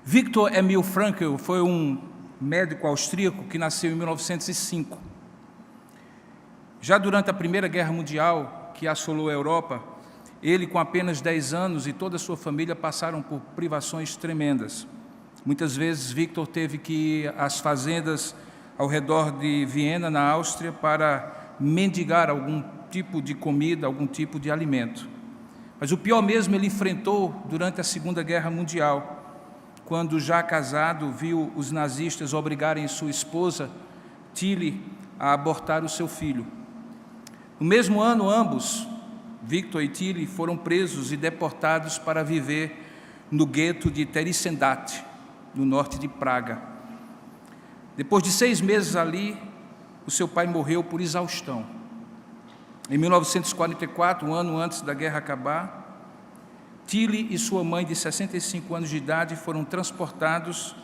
Viktor Emil Frankl foi um médico austríaco que nasceu em 1905. Já durante a Primeira Guerra Mundial, que assolou a Europa, ele, com apenas 10 anos, e toda a sua família passaram por privações tremendas. Muitas vezes, Viktor teve que ir às fazendas ao redor de Viena, na Áustria, para mendigar algum tipo de comida, algum tipo de alimento. Mas o pior mesmo ele enfrentou durante a Segunda Guerra Mundial, quando, já casado, viu os nazistas obrigarem sua esposa, Tilly, a abortar o seu filho. No mesmo ano, ambos, Viktor e Tilly, foram presos e deportados para viver no gueto de Theresienstadt, no norte de Praga. Depois de 6 meses ali, o seu pai morreu por exaustão. Em 1944, um ano antes da guerra acabar, Tilly e sua mãe, de 65 anos de idade, foram transportadas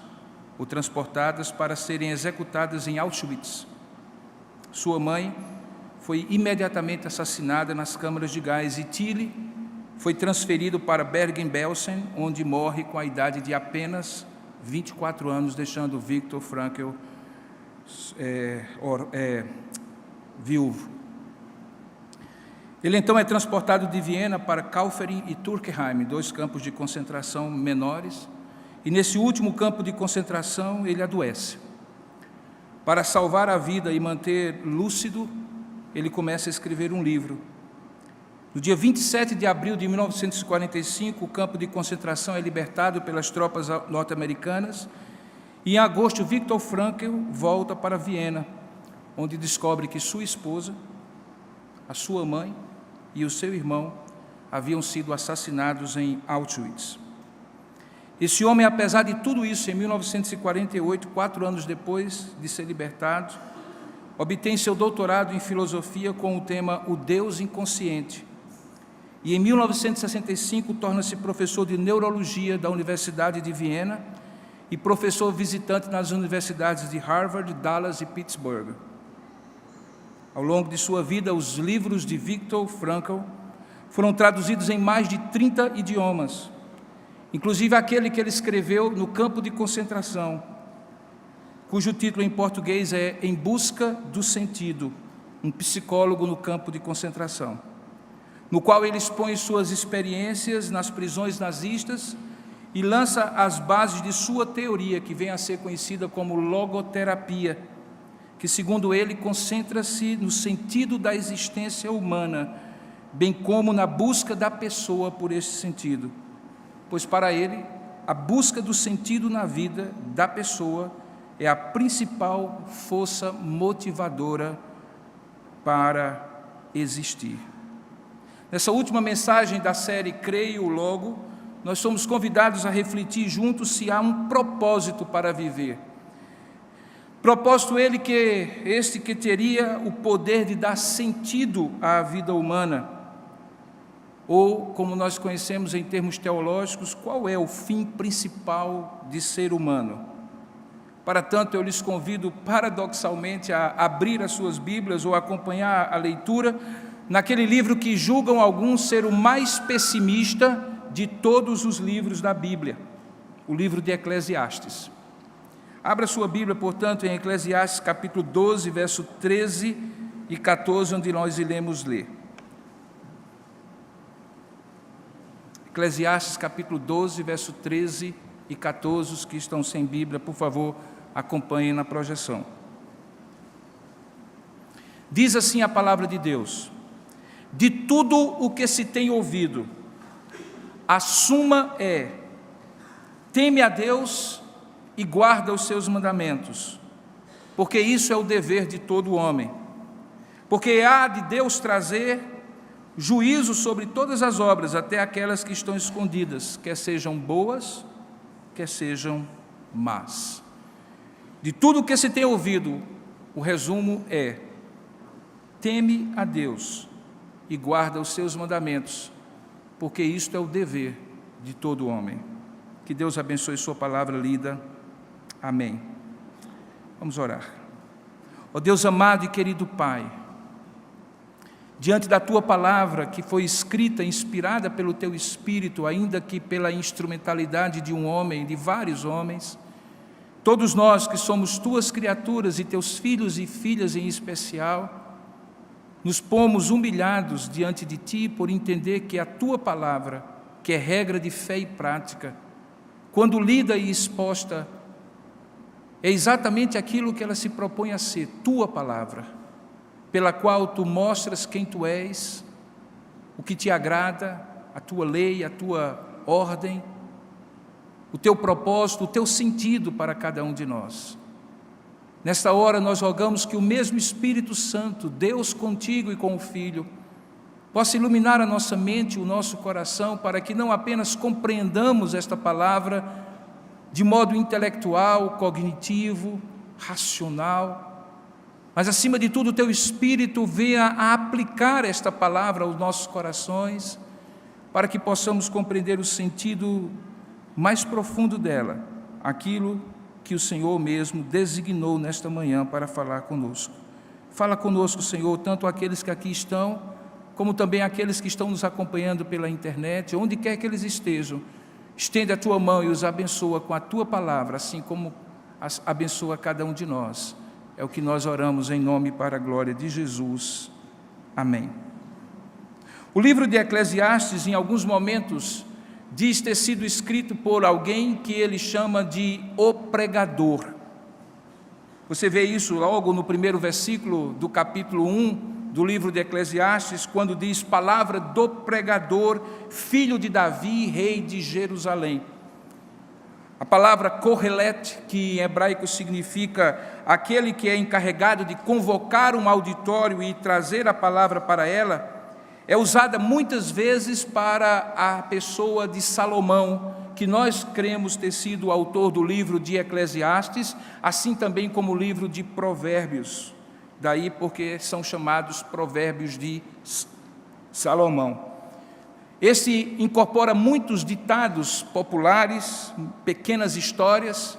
para serem executadas em Auschwitz. Sua mãe foi imediatamente assassinada nas câmaras de gás e Tilly foi transferido para Bergen-Belsen, onde morre com a idade de apenas 24 anos, deixando Viktor Frankl viúvo. Ele então é transportado de Viena para Kaufering e Turkheim, 2 campos de concentração menores, e nesse último campo de concentração ele adoece. Para salvar a vida e manter lúcido, ele começa a escrever um livro. No dia 27 de abril de 1945, o campo de concentração é libertado pelas tropas norte-americanas, e em agosto, Viktor Frankl volta para Viena, onde descobre que sua esposa, a sua mãe e o seu irmão haviam sido assassinados em Auschwitz. Esse homem, apesar de tudo isso, em 1948, 4 anos depois de ser libertado, obtém seu doutorado em filosofia com o tema O Deus Inconsciente. E em 1965 torna-se professor de neurologia da Universidade de Viena e professor visitante nas universidades de Harvard, Dallas e Pittsburgh. Ao longo de sua vida, os livros de Viktor Frankl foram traduzidos em mais de 30 idiomas, inclusive aquele que ele escreveu no campo de concentração, cujo título em português é Em Busca do Sentido, um psicólogo no campo de concentração, no qual ele expõe suas experiências nas prisões nazistas e lança as bases de sua teoria, que vem a ser conhecida como logoterapia, que, segundo ele, concentra-se no sentido da existência humana, bem como na busca da pessoa por esse sentido, pois para ele, a busca do sentido na vida da pessoa é a principal força motivadora para existir. Nessa última mensagem da série Creio Logo, nós somos convidados a refletir juntos se há um propósito para viver. Propósito este que teria o poder de dar sentido à vida humana, ou, como nós conhecemos em termos teológicos, qual é o fim principal de ser humano. Para tanto, eu lhes convido paradoxalmente a abrir as suas Bíblias ou acompanhar a leitura naquele livro que julgam alguns ser o mais pessimista de todos os livros da Bíblia, o livro de Eclesiastes. Abra sua Bíblia, portanto, em Eclesiastes capítulo 12, verso 13 e 14, onde nós iremos ler. Eclesiastes capítulo 12, verso 13 e 14, os que estão sem Bíblia, por favor, acompanhem na projeção. Diz assim a palavra de Deus: de tudo o que se tem ouvido, a suma é: teme a Deus e guarda os seus mandamentos, porque isso é o dever de todo homem. Porque há de Deus trazer juízo sobre todas as obras, até aquelas que estão escondidas, quer sejam boas, quer sejam más. De tudo o que se tem ouvido, o resumo é: teme a Deus e guarda os seus mandamentos, porque isto é o dever de todo homem. Que Deus abençoe sua palavra lida. Amém. Vamos orar. Ó Deus amado e querido Pai, diante da Tua palavra, que foi escrita, inspirada pelo Teu Espírito, ainda que pela instrumentalidade de um homem, de vários homens, todos nós que somos Tuas criaturas e Teus filhos e filhas em especial, nos pomos humilhados diante de Ti por entender que a Tua palavra, que é regra de fé e prática, quando lida e exposta, é exatamente aquilo que ela se propõe a ser, Tua palavra, pela qual Tu mostras quem Tu és, o que Te agrada, a Tua lei, a Tua ordem, o Teu propósito, o Teu sentido para cada um de nós. Nesta hora nós rogamos que o mesmo Espírito Santo, Deus contigo e com o Filho, possa iluminar a nossa mente, o nosso coração, para que não apenas compreendamos esta palavra de modo intelectual, cognitivo, racional, mas acima de tudo o Teu Espírito venha a aplicar esta palavra aos nossos corações, para que possamos compreender o sentido mais profundo dela, aquilo que o Senhor mesmo designou nesta manhã para falar conosco. Fala conosco, Senhor, tanto aqueles que aqui estão, como também aqueles que estão nos acompanhando pela internet, onde quer que eles estejam. Estende a Tua mão e os abençoa com a Tua palavra, assim como abençoa cada um de nós. É o que nós oramos em nome e para a glória de Jesus. Amém. O livro de Eclesiastes, em alguns momentos, diz ter sido escrito por alguém que ele chama de o pregador. Você vê isso logo no primeiro versículo do capítulo 1 do livro de Eclesiastes, quando diz: palavra do pregador, filho de Davi, rei de Jerusalém. A palavra Kohelet, que em hebraico significa aquele que é encarregado de convocar um auditório e trazer a palavra para ela, é usada muitas vezes para a pessoa de Salomão, que nós cremos ter sido o autor do livro de Eclesiastes, assim também como o livro de Provérbios. Daí porque são chamados Provérbios de Salomão. Esse incorpora muitos ditados populares, pequenas histórias,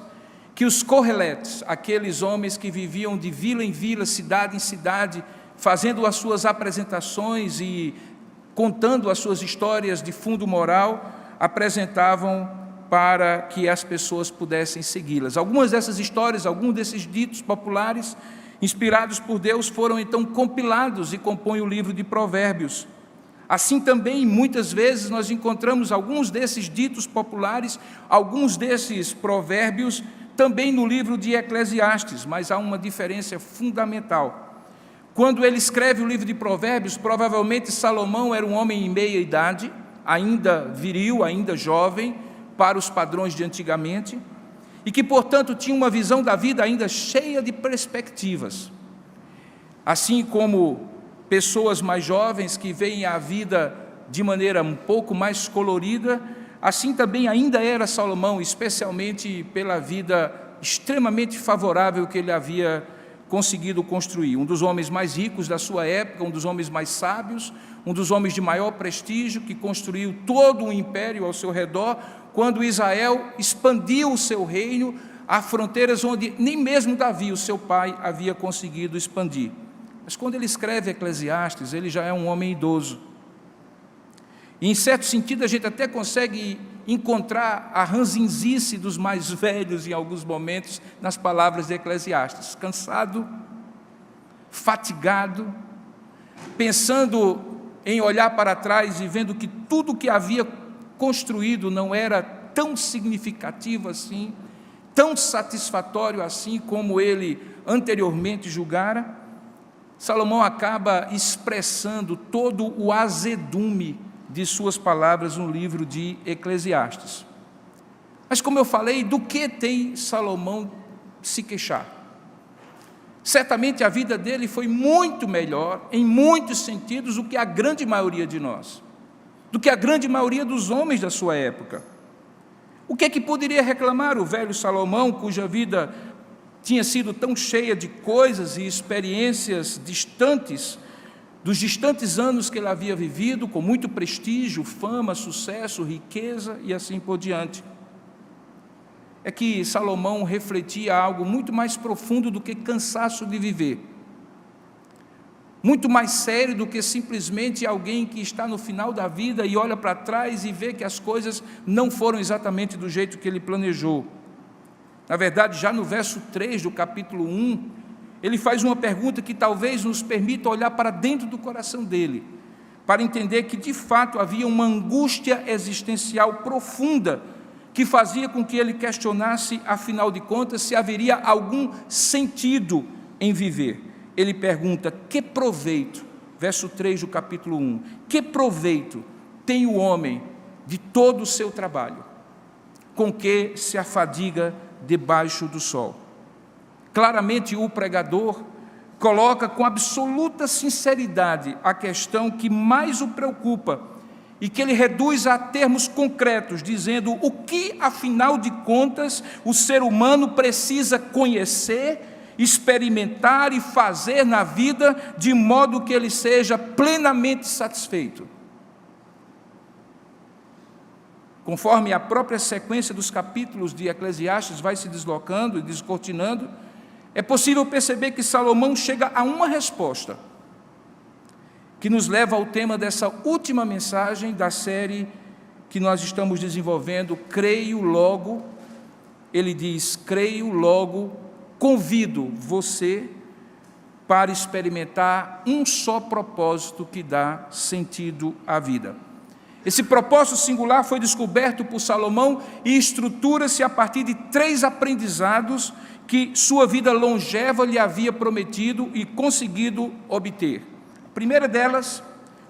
que os Koheletes, aqueles homens que viviam de vila em vila, cidade em cidade, fazendo as suas apresentações e contando as suas histórias de fundo moral, apresentavam para que as pessoas pudessem segui-las. Algumas dessas histórias, alguns desses ditos populares, inspirados por Deus, foram então compilados e compõem o livro de Provérbios. Assim também, muitas vezes, nós encontramos alguns desses ditos populares, alguns desses provérbios, também no livro de Eclesiastes, mas há uma diferença fundamental. Quando ele escreve o livro de Provérbios, provavelmente Salomão era um homem em meia idade, ainda viril, ainda jovem, para os padrões de antigamente, e que, portanto, tinha uma visão da vida ainda cheia de perspectivas. Assim como pessoas mais jovens que veem a vida de maneira um pouco mais colorida, assim também ainda era Salomão, especialmente pela vida extremamente favorável que ele havia conseguido construir. Um dos homens mais ricos da sua época, um dos homens mais sábios, um dos homens de maior prestígio, que construiu todo um império ao seu redor, quando Israel expandiu o seu reino a fronteiras onde nem mesmo Davi, o seu pai, havia conseguido expandir. Mas quando ele escreve Eclesiastes, ele já é um homem idoso. E, em certo sentido, a gente até consegue encontrar a ranzinzice dos mais velhos em alguns momentos nas palavras de Eclesiastes. Cansado, fatigado, pensando em olhar para trás e vendo que tudo que havia construído não era tão significativo assim, tão satisfatório assim como ele anteriormente julgara, Salomão acaba expressando todo o azedume de suas palavras no livro de Eclesiastes. Mas, como eu falei, do que tem Salomão se queixar? Certamente a vida dele foi muito melhor, em muitos sentidos, do que a grande maioria de nós, do que a grande maioria dos homens da sua época. O que é que poderia reclamar o velho Salomão, cuja vida tinha sido tão cheia de coisas e experiências distantes, dos distantes anos que ele havia vivido, com muito prestígio, fama, sucesso, riqueza e assim por diante? É que Salomão refletia algo muito mais profundo do que cansaço de viver. muito mais sério do que simplesmente alguém que está no final da vida e olha para trás e vê que as coisas não foram exatamente do jeito que ele planejou. Na verdade, já no verso 3 do capítulo 1, ele faz uma pergunta que talvez nos permita olhar para dentro do coração dele, para entender que de fato havia uma angústia existencial profunda que fazia com que ele questionasse, afinal de contas, se haveria algum sentido em viver. Ele pergunta: que proveito, verso 3 do capítulo 1, que proveito tem o homem de todo o seu trabalho, com que se afadiga debaixo do sol? Claramente o pregador coloca com absoluta sinceridade a questão que mais o preocupa e que ele reduz a termos concretos, dizendo o que, afinal de contas, o ser humano precisa conhecer, experimentar e fazer na vida de modo que ele seja plenamente satisfeito. Conforme a própria sequência dos capítulos de Eclesiastes vai se deslocando e descortinando, é possível perceber que Salomão chega a uma resposta que nos leva ao tema dessa última mensagem da série que nós estamos desenvolvendo, Creio Logo. Ele diz: creio logo, convido você para experimentar um só propósito que dá sentido à vida. Esse propósito singular foi descoberto por Salomão e estrutura-se a partir de 3 aprendizados que sua vida longeva lhe havia prometido e conseguido obter. A primeira delas,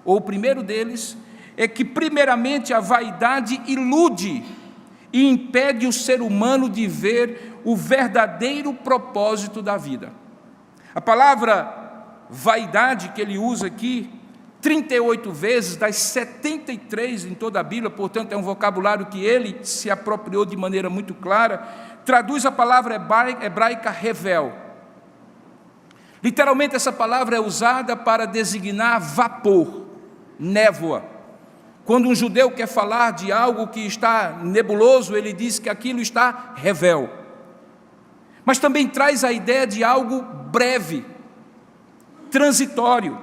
ou o primeiro deles, é que primeiramente a vaidade ilude e impede o ser humano de ver o verdadeiro propósito da vida. A palavra vaidade que ele usa aqui, 38 vezes das 73 em toda a Bíblia, portanto é um vocabulário que ele se apropriou de maneira muito clara, traduz a palavra hebraica revel. Literalmente essa palavra é usada para designar vapor, névoa. Quando um judeu quer falar de algo que está nebuloso, ele diz que aquilo está revel. Mas também traz a ideia de algo breve, transitório,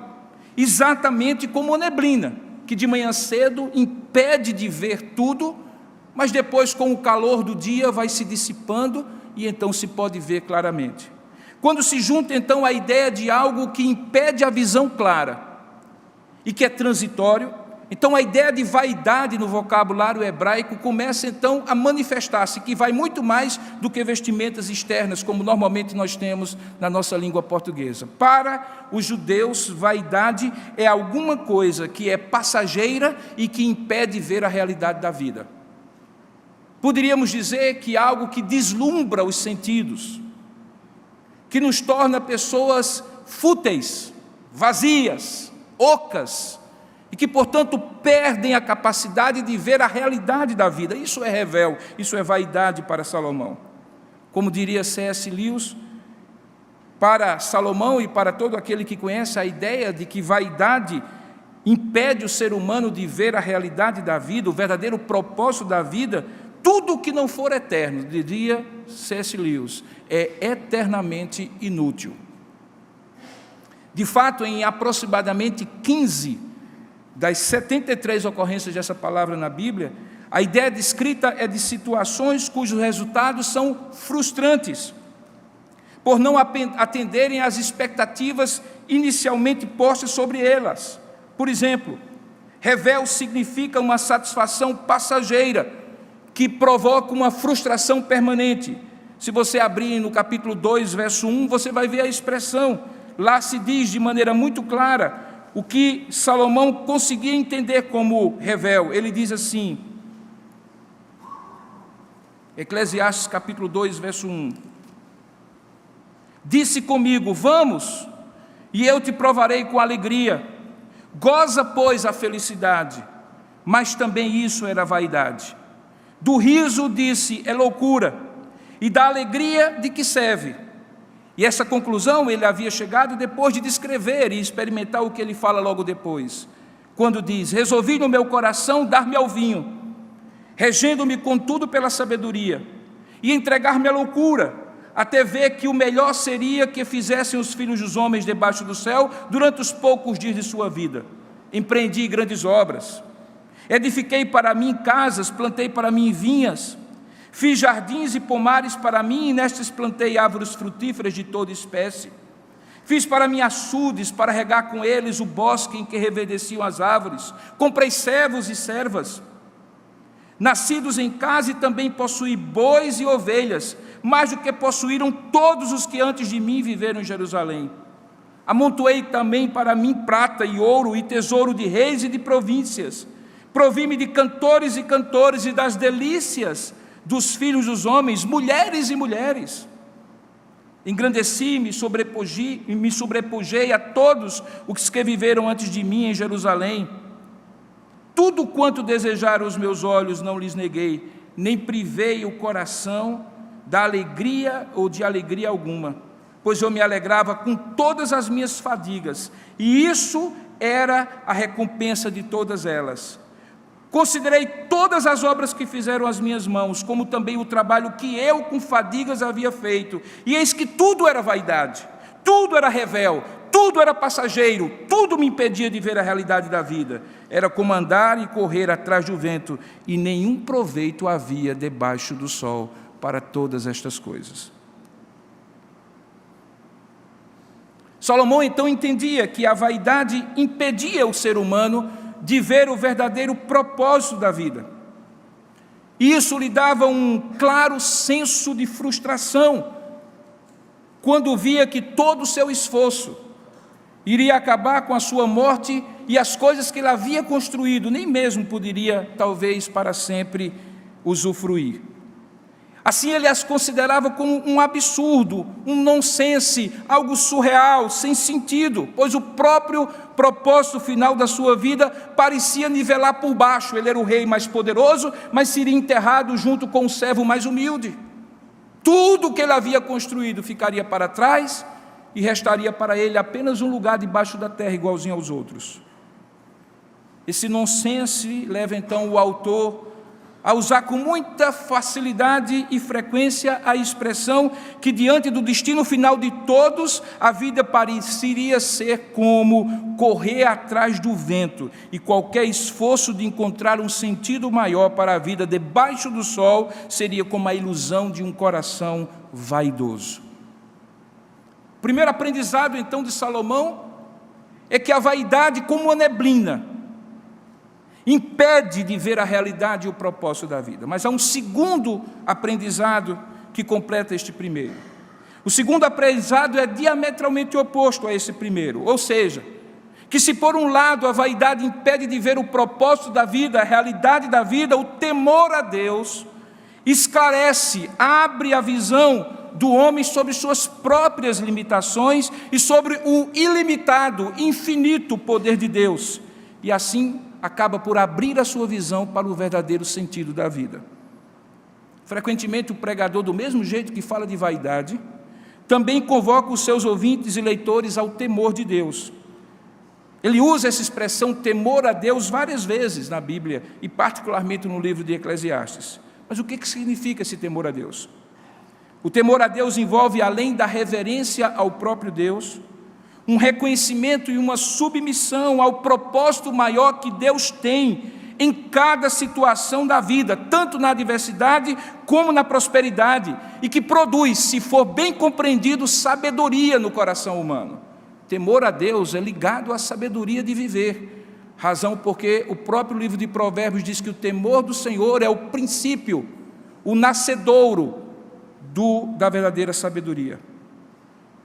exatamente como a neblina, que de manhã cedo impede de ver tudo, mas depois com o calor do dia vai se dissipando e então se pode ver claramente. Quando se junta então a ideia de algo que impede a visão clara e que é transitório, então a ideia de vaidade no vocabulário hebraico começa então a manifestar-se, que vai muito mais do que vestimentas externas, como normalmente nós temos na nossa língua portuguesa. Para os judeus, vaidade é alguma coisa que é passageira e que impede ver a realidade da vida. Poderíamos dizer que é algo que deslumbra os sentidos, que nos torna pessoas fúteis, vazias, ocas, e que, portanto, perdem a capacidade de ver a realidade da vida. Isso é revel, isso é vaidade para Salomão. Como diria C.S. Lewis, para Salomão e para todo aquele que conhece a ideia de que vaidade impede o ser humano de ver a realidade da vida, o verdadeiro propósito da vida, tudo que não for eterno, diria C.S. Lewis, é eternamente inútil. De fato, em aproximadamente 15 das 73 ocorrências dessa palavra na Bíblia, a ideia descrita é de situações cujos resultados são frustrantes, por não atenderem às expectativas inicialmente postas sobre elas. Por exemplo, revel significa uma satisfação passageira, que provoca uma frustração permanente. Se você abrir no capítulo 2, verso 1, você vai ver a expressão. Lá se diz de maneira muito clara o que Salomão conseguia entender como revel. Ele diz assim, Eclesiastes capítulo 2, verso 1. Disse comigo, vamos, e eu te provarei com alegria. Goza, pois, a felicidade, mas também isso era vaidade. Do riso, disse, é loucura, e da alegria de que serve. E essa conclusão ele havia chegado depois de descrever e experimentar o que ele fala logo depois. Quando diz, resolvi no meu coração dar-me ao vinho, regendo-me contudo pela sabedoria, e entregar-me à loucura, até ver que o melhor seria que fizessem os filhos dos homens debaixo do céu durante os poucos dias de sua vida. Empreendi grandes obras, edifiquei para mim casas, plantei para mim vinhas, fiz jardins e pomares para mim, e nestes plantei árvores frutíferas de toda espécie. Fiz para mim açudes, para regar com eles o bosque em que reverdeciam as árvores. Comprei servos e servas, nascidos em casa, e também possuí bois e ovelhas, mais do que possuíram todos os que antes de mim viveram em Jerusalém. Amontoei também para mim prata e ouro e tesouro de reis e de províncias. Provi-me de cantores e das delícias dos filhos dos homens, mulheres e mulheres. Engrandeci-me e me sobrepujei a todos os que viveram antes de mim em Jerusalém. Tudo quanto desejaram os meus olhos não lhes neguei, nem privei o coração da alegria ou de alegria alguma, pois eu me alegrava com todas as minhas fadigas, e isso era a recompensa de todas elas. Considerei todas as obras que fizeram as minhas mãos, como também o trabalho que eu com fadigas havia feito, e eis que tudo era vaidade, tudo era revel, tudo era passageiro, tudo me impedia de ver a realidade da vida. Era como andar e correr atrás do vento, e nenhum proveito havia debaixo do sol para todas estas coisas. Salomão então entendia que a vaidade impedia o ser humano de ver o verdadeiro propósito da vida. E isso lhe dava um claro senso de frustração, quando via que todo o seu esforço iria acabar com a sua morte, e as coisas que ele havia construído nem mesmo poderia, talvez, para sempre usufruir. Assim ele as considerava como um absurdo, um nonsense, algo surreal, sem sentido, pois o próprio propósito final da sua vida parecia nivelar por baixo. Ele era o rei mais poderoso, mas seria enterrado junto com o servo mais humilde. Tudo que ele havia construído ficaria para trás, e restaria para ele apenas um lugar debaixo da terra, igualzinho aos outros. Esse nonsense leva então o autor a usar com muita facilidade e frequência a expressão que, diante do destino final de todos, a vida pareceria ser como correr atrás do vento, e qualquer esforço de encontrar um sentido maior para a vida debaixo do sol seria como a ilusão de um coração vaidoso. O primeiro aprendizado, então, de Salomão é que a vaidade, como uma neblina, impede de ver a realidade e o propósito da vida. Mas há um segundo aprendizado que completa este primeiro. O segundo aprendizado é diametralmente oposto a esse primeiro, ou seja, que se por um lado a vaidade impede de ver o propósito da vida, a realidade da vida, o temor a Deus esclarece, abre a visão do homem sobre suas próprias limitações e sobre o ilimitado, infinito poder de Deus, e assim acaba por abrir a sua visão para o verdadeiro sentido da vida. Frequentemente o pregador, do mesmo jeito que fala de vaidade, também convoca os seus ouvintes e leitores ao temor de Deus. Ele usa essa expressão temor a Deus várias vezes na Bíblia, e particularmente no livro de Eclesiastes. Mas o que significa esse temor a Deus? O temor a Deus envolve, além da reverência ao próprio Deus, um reconhecimento e uma submissão ao propósito maior que Deus tem em cada situação da vida, tanto na adversidade como na prosperidade, e que produz, se for bem compreendido, sabedoria no coração humano. Temor a Deus é ligado à sabedoria de viver, razão porque o próprio livro de Provérbios diz que o temor do Senhor é o princípio, o nascedouro da verdadeira sabedoria.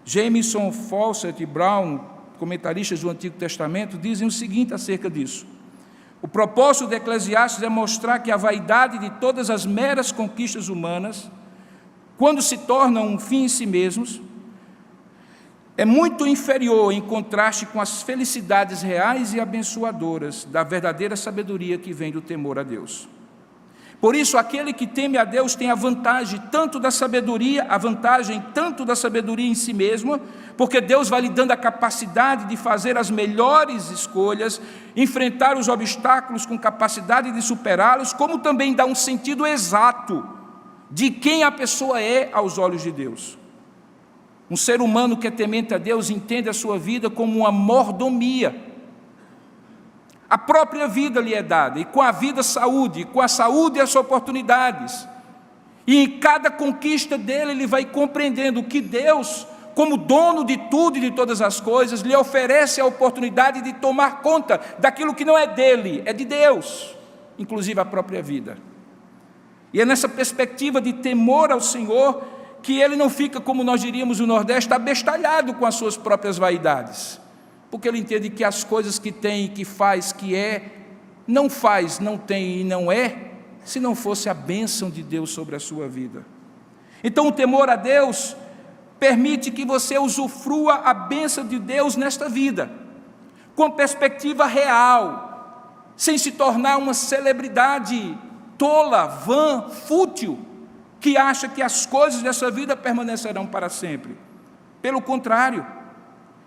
Jameson, Fawcett e Brown, comentaristas do Antigo Testamento, dizem o seguinte acerca disso: o propósito de Eclesiastes é mostrar que a vaidade de todas as meras conquistas humanas, quando se tornam um fim em si mesmos, é muito inferior em contraste com as felicidades reais e abençoadoras da verdadeira sabedoria que vem do temor a Deus. Por isso, aquele que teme a Deus tem a vantagem tanto da sabedoria em si mesmo, porque Deus vai lhe dando a capacidade de fazer as melhores escolhas, enfrentar os obstáculos com capacidade de superá-los, como também dá um sentido exato de quem a pessoa é aos olhos de Deus. Um ser humano que é temente a Deus entende a sua vida como uma mordomia. A própria vida lhe é dada, e com a vida saúde, e com a saúde as oportunidades. E em cada conquista dele, ele vai compreendendo que Deus, como dono de tudo e de todas as coisas, lhe oferece a oportunidade de tomar conta daquilo que não é dele, é de Deus, inclusive a própria vida. E é nessa perspectiva de temor ao Senhor que ele não fica, como nós diríamos no Nordeste, abestalhado com as suas próprias vaidades, porque ele entende que as coisas que tem, que faz, que é, não faz, não tem e não é, se não fosse a bênção de Deus sobre a sua vida. Então o temor a Deus permite que você usufrua a bênção de Deus nesta vida, com perspectiva real, sem se tornar uma celebridade tola, vã, fútil, que acha que as coisas dessa vida permanecerão para sempre. Pelo contrário,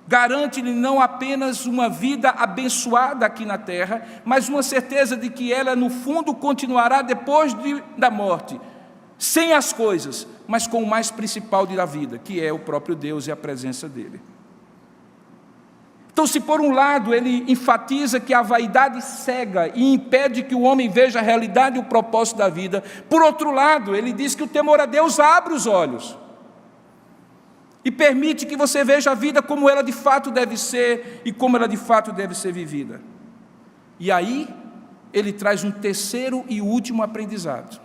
garante-lhe não apenas uma vida abençoada aqui na terra, mas uma certeza de que ela no fundo continuará depois da morte, sem as coisas, mas com o mais principal da vida, que é o próprio Deus e a presença dele. Então, se por um lado ele enfatiza que a vaidade cega e impede que o homem veja a realidade e o propósito da vida, por outro lado, ele diz que o temor a Deus abre os olhos e permite que você veja a vida como ela de fato deve ser e como ela de fato deve ser vivida. E aí, ele traz um terceiro e último aprendizado.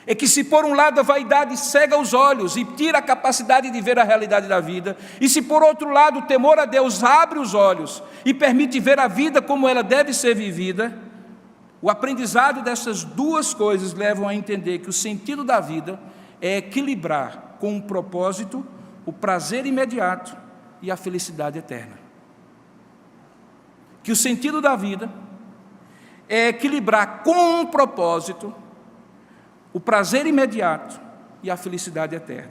É que se por um lado a vaidade cega os olhos e tira a capacidade de ver a realidade da vida, e se por outro lado o temor a Deus abre os olhos e permite ver a vida como ela deve ser vivida, o aprendizado dessas duas coisas levam a entender que o sentido da vida é equilibrar com um propósito o prazer imediato e a felicidade eterna. Que o sentido da vida é equilibrar com um propósito o prazer imediato e a felicidade eterna.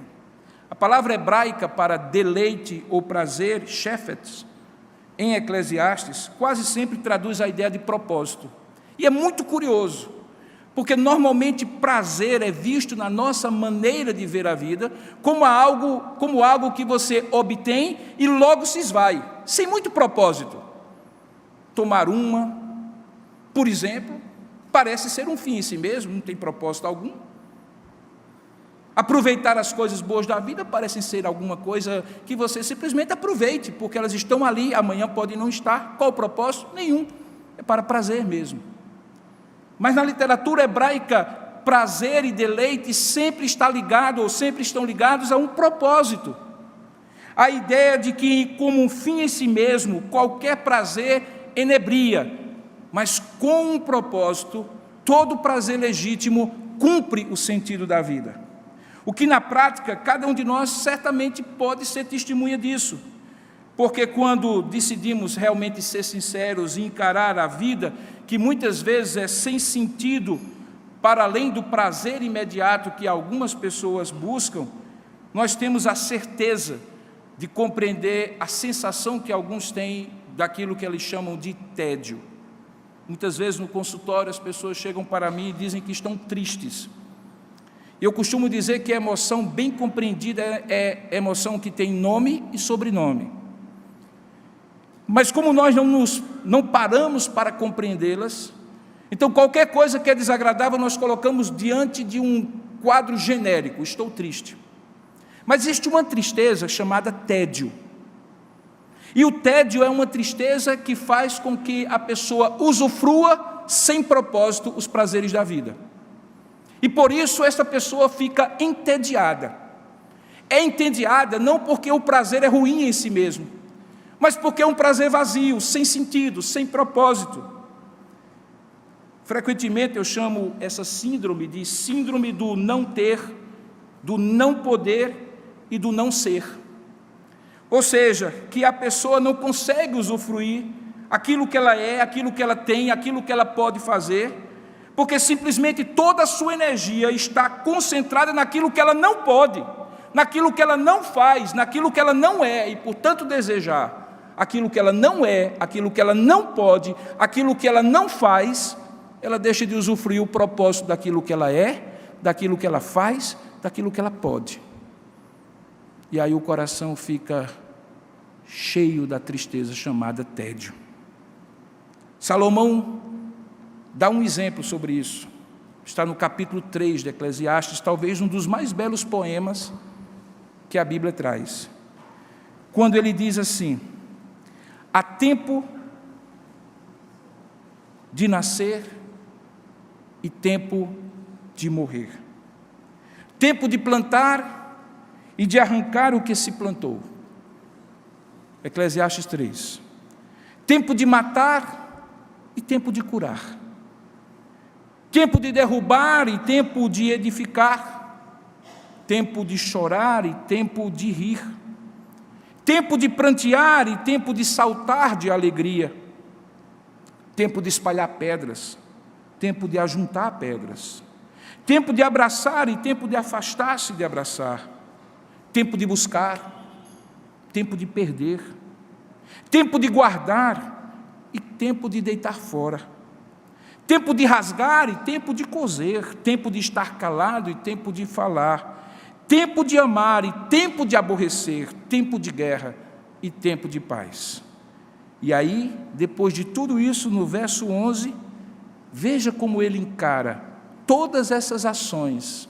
A palavra hebraica para deleite ou prazer, shefet, em Eclesiastes, quase sempre traduz a ideia de propósito. E é muito curioso, porque normalmente prazer é visto na nossa maneira de ver a vida como algo que você obtém e logo se esvai, sem muito propósito. Tomar uma, por exemplo, parece ser um fim em si mesmo, não tem propósito algum. Aproveitar as coisas boas da vida parecem ser alguma coisa que você simplesmente aproveite, porque elas estão ali, amanhã podem não estar. Qual o propósito? Nenhum, é para prazer mesmo. Mas na literatura hebraica, prazer e deleite sempre está ligado, ou sempre estão ligados a um propósito. A ideia de que, como um fim em si mesmo, qualquer prazer enebria, mas com um propósito, todo prazer legítimo cumpre o sentido da vida. O que na prática, cada um de nós certamente pode ser testemunha disso, porque quando decidimos realmente ser sinceros e encarar a vida, que muitas vezes é sem sentido, para além do prazer imediato que algumas pessoas buscam, nós temos a certeza de compreender a sensação que alguns têm daquilo que eles chamam de tédio. Muitas vezes no consultório as pessoas chegam para mim e dizem que estão tristes. Eu costumo dizer que a emoção bem compreendida é emoção que tem nome e sobrenome. Mas como nós não paramos para compreendê-las, então qualquer coisa que é desagradável nós colocamos diante de um quadro genérico, estou triste. Mas existe uma tristeza chamada tédio. E o tédio é uma tristeza que faz com que a pessoa usufrua sem propósito os prazeres da vida. E por isso essa pessoa fica entediada. É entediada não porque o prazer é ruim em si mesmo, mas porque é um prazer vazio, sem sentido, sem propósito. Frequentemente eu chamo essa síndrome de síndrome do não ter, do não poder e do não ser. Ou seja, que a pessoa não consegue usufruir aquilo que ela é, aquilo que ela tem, aquilo que ela pode fazer, porque simplesmente toda a sua energia está concentrada naquilo que ela não pode, naquilo que ela não faz, naquilo que ela não é, e portanto desejar aquilo que ela não é, aquilo que ela não pode, aquilo que ela não faz, ela deixa de usufruir o propósito daquilo que ela é, daquilo que ela faz, daquilo que ela pode. e aí o coração fica cheio da tristeza chamada tédio. Salomão dá um exemplo sobre isso. Está no capítulo 3 de Eclesiastes, talvez um dos mais belos poemas que a Bíblia traz. Quando ele diz assim: há tempo de nascer e tempo de morrer, tempo de plantar e de arrancar o que se plantou. Eclesiastes 3. Tempo de matar e tempo de curar, tempo de derrubar e tempo de edificar, tempo de chorar e tempo de rir, tempo de prantear e tempo de saltar de alegria, tempo de espalhar pedras, tempo de ajuntar pedras, tempo de abraçar e tempo de afastar-se de abraçar, tempo de buscar, tempo de perder, tempo de guardar e tempo de deitar fora, tempo de rasgar e tempo de coser, tempo de estar calado e tempo de falar, tempo de amar e tempo de aborrecer, tempo de guerra e tempo de paz. E aí, depois de tudo isso, no verso 11, veja como ele encara todas essas ações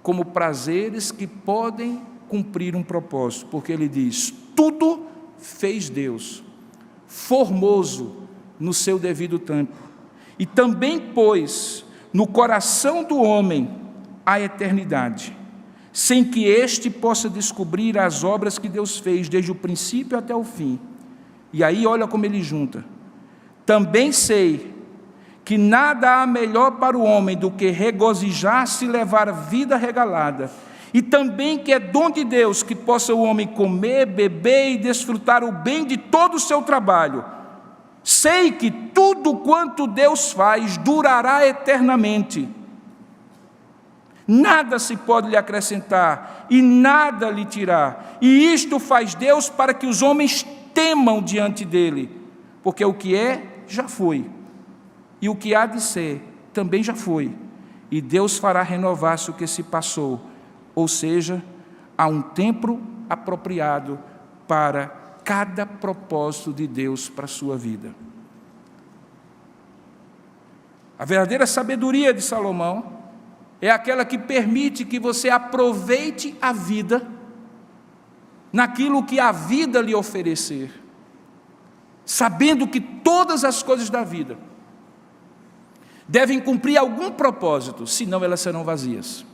como prazeres que podem cumprir um propósito, porque ele diz: tudo fez Deus, formoso no seu devido tempo, e também pôs no coração do homem a eternidade, sem que este possa descobrir as obras que Deus fez desde o princípio até o fim. E aí olha como ele junta: também sei que nada há melhor para o homem do que regozijar-se e levar vida regalada, e também que é dom de Deus que possa o homem comer, beber e desfrutar o bem de todo o seu trabalho. Sei que tudo quanto Deus faz durará eternamente. Nada se pode lhe acrescentar e nada lhe tirar. E isto faz Deus para que os homens temam diante dele, porque o que é, já foi, e o que há de ser, também já foi, e Deus fará renovar-se o que se passou, ou seja, há um tempo apropriado para cada propósito de Deus para a sua vida. A verdadeira sabedoria de Salomão é aquela que permite que você aproveite a vida naquilo que a vida lhe oferecer, sabendo que todas as coisas da vida devem cumprir algum propósito, senão elas serão vazias.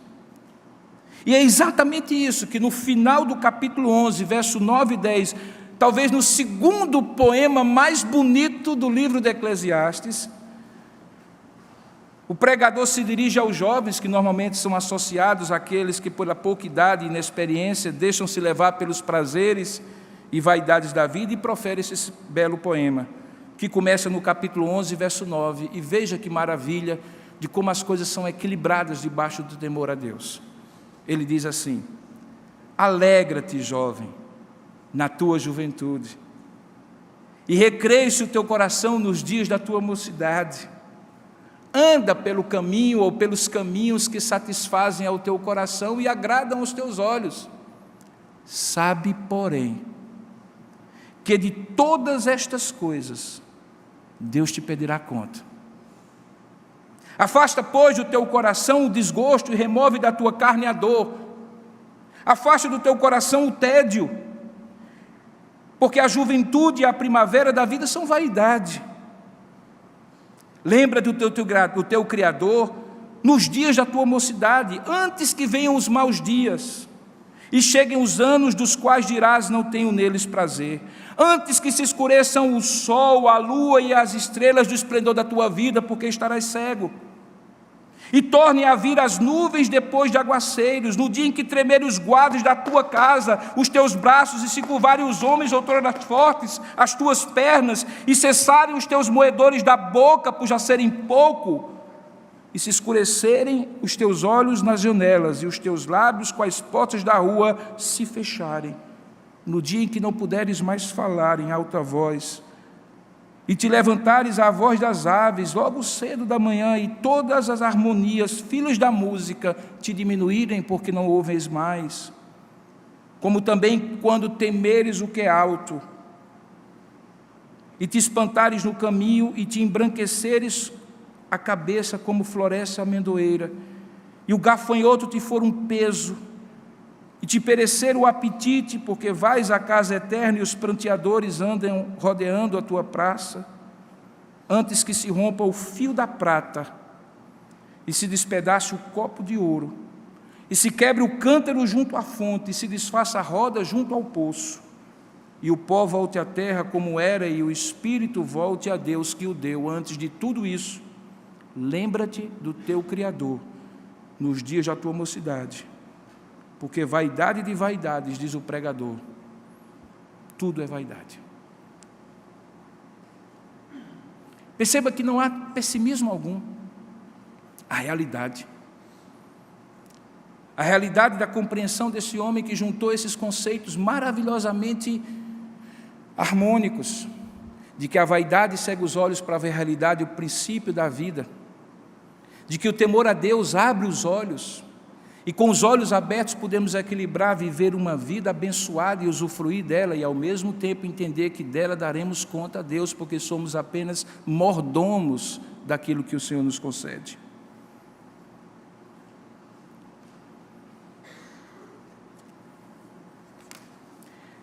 E é exatamente isso que no final do capítulo 11, verso 9 e 10, talvez no segundo poema mais bonito do livro de Eclesiastes, o pregador se dirige aos jovens, que normalmente são associados àqueles que, pela pouca idade e inexperiência, deixam-se levar pelos prazeres e vaidades da vida, e profere esse belo poema, que começa no capítulo 11, verso 9, e veja que maravilha de como as coisas são equilibradas debaixo do temor a Deus. Ele diz assim: alegra-te, jovem, na tua juventude, e recreie-se o teu coração nos dias da tua mocidade. Anda pelo caminho ou pelos caminhos que satisfazem ao teu coração e agradam aos teus olhos. Sabe, porém, que de todas estas coisas Deus te pedirá conta. Afasta, pois, do teu coração o desgosto e remove da tua carne a dor. Afasta do teu coração o tédio, porque a juventude e a primavera da vida são vaidade. Lembra do teu Criador nos dias da tua mocidade, antes que venham os maus dias e cheguem os anos dos quais dirás: não tenho neles prazer. Antes que se escureçam o sol, a lua e as estrelas do esplendor da tua vida, porque estarás cego. E tornem a vir as nuvens depois de aguaceiros, no dia em que tremerem os guardas da tua casa, os teus braços, e se curvarem os homens outrora fortes, as tuas pernas, e cessarem os teus moedores da boca, por já serem pouco, e se escurecerem os teus olhos nas janelas, e os teus lábios com as portas da rua se fecharem, no dia em que não puderes mais falar em alta voz, e te levantares à voz das aves, logo cedo da manhã, e todas as harmonias, filhos da música, te diminuírem, porque não ouves mais. como também quando temeres o que é alto, e te espantares no caminho, e te embranqueceres a cabeça como floresce a amendoeira, e o gafanhoto te for um peso, e te perecer o apetite, porque vais à casa eterna, e os pranteadores andam rodeando a tua praça, antes que se rompa o fio da prata, e se despedace o copo de ouro, e se quebre o cântaro junto à fonte, e se desfaça a roda junto ao poço, e o pó volte à terra como era, e o espírito volte a Deus que o deu. Antes de tudo isso, lembra-te do teu Criador, nos dias da tua mocidade, porque vaidade de vaidades, diz o pregador, tudo é vaidade. Perceba que não há pessimismo algum. A realidade da compreensão desse homem que juntou esses conceitos maravilhosamente harmônicos, de que a vaidade cega os olhos para ver a realidade, o princípio da vida, de que o temor a Deus abre os olhos, e com os olhos abertos podemos equilibrar, viver uma vida abençoada e usufruir dela, e ao mesmo tempo entender que dela daremos conta a Deus, porque somos apenas mordomos daquilo que o Senhor nos concede.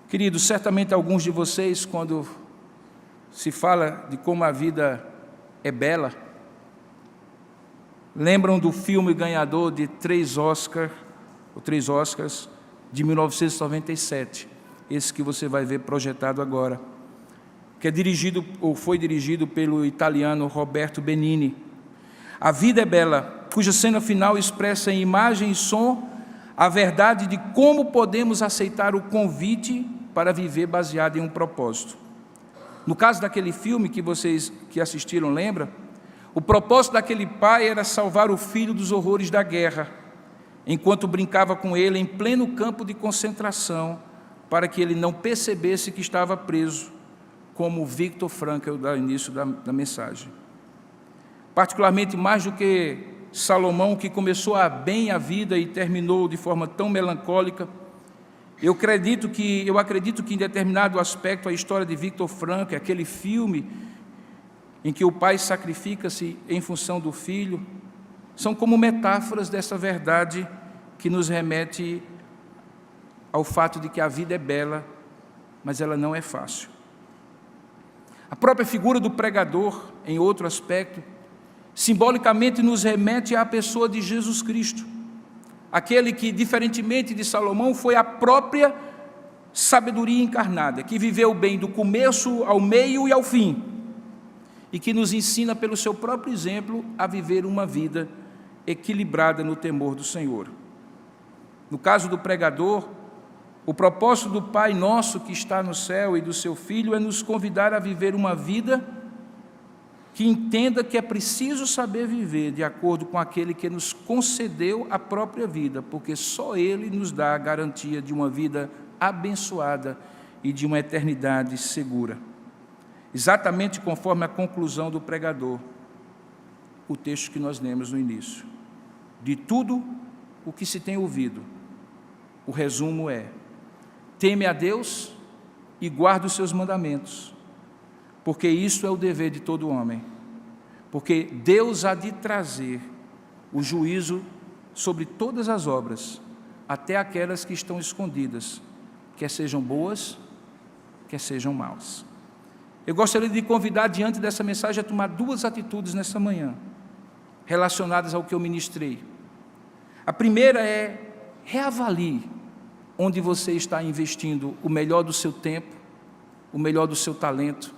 Queridos, certamente alguns de vocês, quando se fala de como a vida é bela, lembram do filme ganhador de 3 Oscars, de 1997, esse que você vai ver projetado agora, que é dirigido, ou foi dirigido pelo italiano Roberto Benigni. A vida é bela, cuja cena final expressa em imagem e som a verdade de como podemos aceitar o convite para viver baseado em um propósito. No caso daquele filme que vocês que assistiram lembram, o propósito daquele pai era salvar o filho dos horrores da guerra, enquanto brincava com ele em pleno campo de concentração, para que ele não percebesse que estava preso, como Viktor Frankl dá início da mensagem. Particularmente mais do que Salomão, que começou bem a vida e terminou de forma tão melancólica, eu acredito que em determinado aspecto a história de Viktor Frankl, aquele filme em que o pai sacrifica-se em função do filho, são como metáforas dessa verdade que nos remete ao fato de que a vida é bela, mas ela não é fácil. A própria figura do pregador, em outro aspecto, simbolicamente nos remete à pessoa de Jesus Cristo, aquele que, diferentemente de Salomão, foi a própria sabedoria encarnada, que viveu bem do começo ao meio e ao fim, e que nos ensina pelo seu próprio exemplo a viver uma vida equilibrada no temor do Senhor. No caso do pregador, o propósito do Pai nosso que está no céu e do seu Filho é nos convidar a viver uma vida que entenda que é preciso saber viver de acordo com aquele que nos concedeu a própria vida, porque só Ele nos dá a garantia de uma vida abençoada e de uma eternidade segura. Exatamente conforme a conclusão do pregador, o texto que nós lemos no início. De tudo o que se tem ouvido, o resumo é: teme a Deus e guarda os seus mandamentos, porque isso é o dever de todo homem, porque Deus há de trazer o juízo sobre todas as obras, até aquelas que estão escondidas, quer sejam boas, quer sejam maus. Eu gostaria de convidar, diante dessa mensagem, a tomar 2 atitudes nessa manhã, relacionadas ao que eu ministrei. A primeira é: reavalie onde você está investindo o melhor do seu tempo, o melhor do seu talento,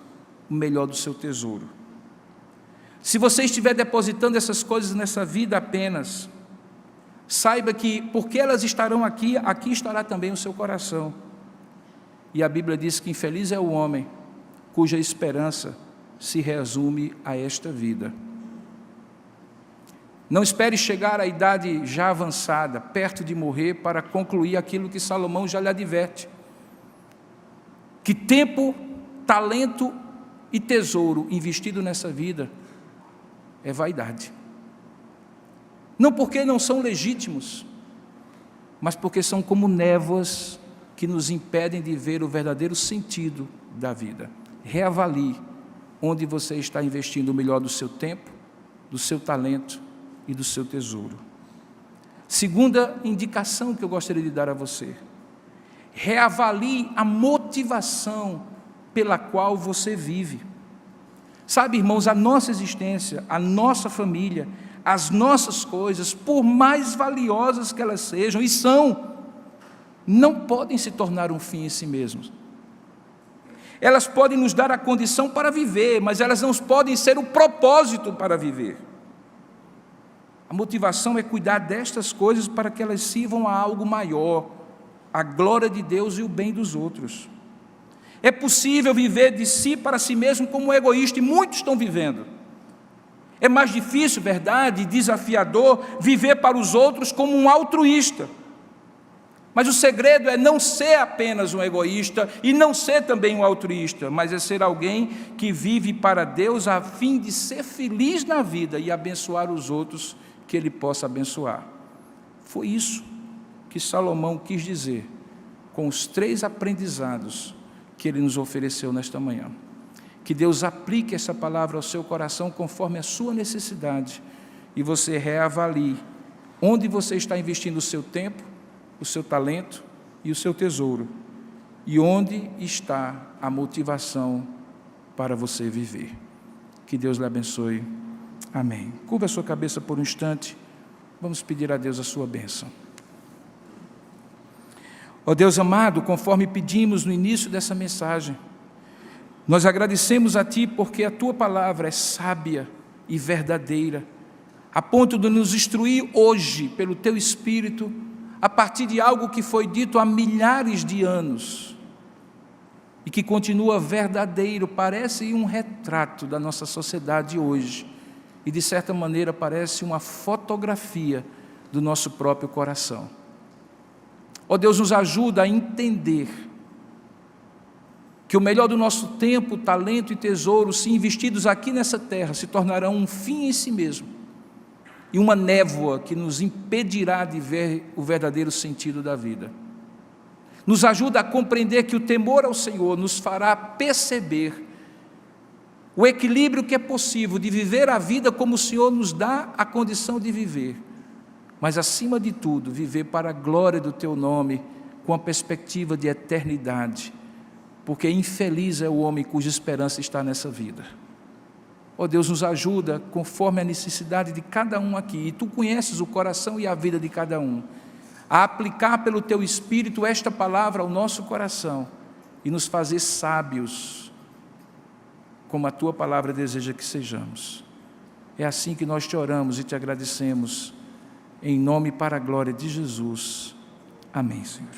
o melhor do seu tesouro. Se você estiver depositando essas coisas nessa vida apenas, saiba que, porque elas estarão aqui, aqui estará também o seu coração. E a Bíblia diz que infeliz é o homem cuja esperança se resume a esta vida. Não espere chegar à idade já avançada, perto de morrer, para concluir aquilo que Salomão já lhe adverte: que tempo, talento e tesouro investido nessa vida é vaidade. Não porque não são legítimos, mas porque são como névoas que nos impedem de ver o verdadeiro sentido da vida. Reavalie onde você está investindo o melhor do seu tempo, do seu talento e do seu tesouro. Segunda indicação que eu gostaria de dar a você: reavalie a motivação pela qual você vive. Sabe, irmãos, a nossa existência, a nossa família, as nossas coisas, por mais valiosas que elas sejam, e são, não podem se tornar um fim em si mesmos. Elas podem nos dar a condição para viver, mas elas não podem ser o propósito para viver. A motivação é cuidar destas coisas para que elas sirvam a algo maior, a glória de Deus e o bem dos outros. É possível viver de si para si mesmo como um egoísta, e muitos estão vivendo. É mais difícil, verdade, e desafiador, viver para os outros como um altruísta. Mas o segredo é não ser apenas um egoísta e não ser também um altruísta, mas é ser alguém que vive para Deus a fim de ser feliz na vida e abençoar os outros que Ele possa abençoar. Foi isso que Salomão quis dizer com os 3 aprendizados que ele nos ofereceu nesta manhã. Que Deus aplique essa palavra ao seu coração conforme a sua necessidade e você reavalie onde você está investindo o seu tempo, o seu talento e o seu tesouro, e onde está a motivação para você viver. Que Deus lhe abençoe. Amém. Curva a sua cabeça por um instante, vamos pedir a Deus a sua bênção. Ó Deus amado, conforme pedimos no início dessa mensagem, nós agradecemos a Ti porque a Tua palavra é sábia e verdadeira, a ponto de nos instruir hoje pelo Teu Espírito, a partir de algo que foi dito há milhares de anos e que continua verdadeiro, parece um retrato da nossa sociedade hoje e de certa maneira parece uma fotografia do nosso próprio coração. Ó Deus, nos ajuda a entender que o melhor do nosso tempo, talento e tesouro, se investidos aqui nessa terra, se tornarão um fim em si mesmo e uma névoa que nos impedirá de ver o verdadeiro sentido da vida. Nos ajuda a compreender que o temor ao Senhor nos fará perceber o equilíbrio que é possível de viver a vida como o Senhor nos dá a condição de viver, mas acima de tudo, viver para a glória do Teu nome, com a perspectiva de eternidade, porque infeliz é o homem cuja esperança está nessa vida. Ó Deus, nos ajuda conforme a necessidade de cada um aqui, e Tu conheces o coração e a vida de cada um, a aplicar pelo Teu Espírito esta palavra ao nosso coração e nos fazer sábios, como a Tua palavra deseja que sejamos. É assim que nós Te oramos e Te agradecemos, em nome e para a glória de Jesus. Amém, Senhor.